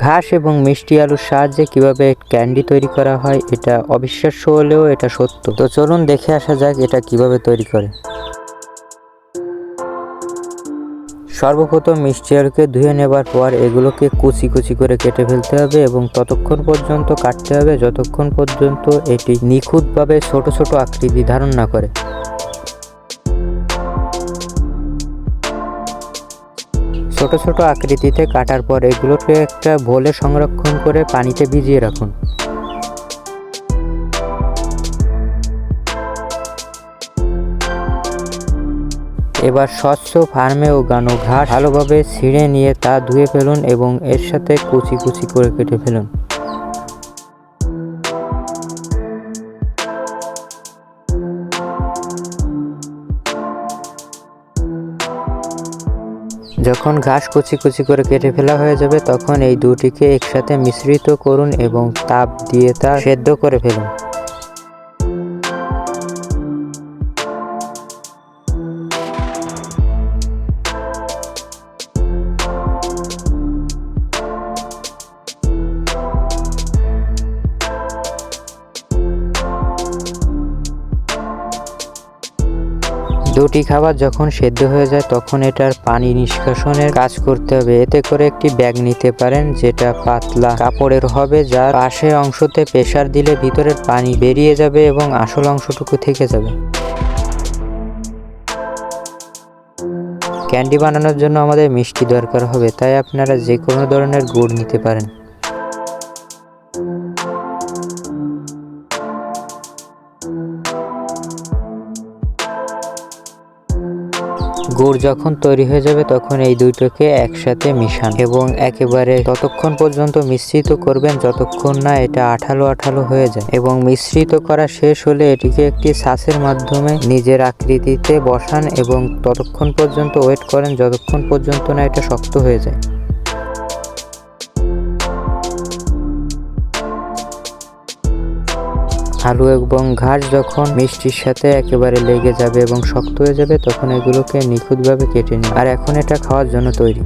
ঘাস এবং মিষ্টি আলুর সাহায্যে কিভাবে ক্যান্ডি তৈরি করা হয় এটা অবিশ্বাস্য হলেও এটা সত্য। তো চলুন দেখে আসা যাক এটা কিভাবে তৈরি করে। সর্বপ্রথম মিষ্টি আলুকে ধুয়ে নেবার পর এগুলোকে কুচি কুচি করে কেটে ফেলতে হবে এবং ততক্ষণ পর্যন্ত কাটতে হবে যতক্ষণ পর্যন্ত এটি নিখুঁতভাবে ছোট ছোট আকৃতি ধারণ না করে। ছোট ছোট আকৃতিতে কাটার পর এগুলোকে একটা বোলে সংরক্ষণ করে পানিতে ভিজিয়ে রাখুন। এবার স্বচ্ছ ফার্মে ওগানো ঘাস ভালোভাবে ছিঁড়ে নিয়ে তা ধুয়ে ফেলুন এবং এর সাথে কুচি কুচি করে কেটে ফেলুন। যখন ঘাস কুচি কুচি করে কেটে ফেলা হয়ে যাবে তখন এই দুটিকে একসাথে মিশ্রিত করুন এবং তাপ দিয়ে তা সেদ্ধ করে ফেলুন। দুটি খাবার যখন সেদ্ধ হয়ে যায় তখন এটার পানি নিষ্কাশনের কাজ করতে হবে। এতে করে একটি ব্যাগ নিতে পারেন যেটা পাতলা কাপড়ের হবে, যার পাশের অংশতে প্রেসার দিলে ভিতরের পানি বেরিয়ে যাবে এবং আসল অংশটুকু থেকে যাবে। ক্যান্ডি বানানোর জন্য আমাদের মিষ্টি দরকার হবে, তাই আপনারা যে কোনো ধরনের গুড় নিতে পারেন। গুড় যখন তৈরি হয়ে যাবে তখন এই দুটোকে একসাথে মিশান এবং একেবারে ততক্ষণ পর্যন্ত মিশ্রিত করবেন যতক্ষণ না এটা আঠালো আঠালো হয়ে যায়। এবং মিশ্রিত করা শেষ হলে এটিকে একটি ছাঁচের মাধ্যমে নিজের আকৃতিতে বসান এবং ততক্ষণ পর্যন্ত ওয়েট করেন যতক্ষণ পর্যন্ত না এটা শক্ত হয়ে যায়। আলু এবং ঘাস যখন মিষ্টির সাথে একেবারে লেগে যাবে এবং শক্ত হয়ে যাবে তখন এগুলোকে নিখুঁতভাবে কেটে নিন। আর এখন এটা খাওয়ার জন্য তৈরি।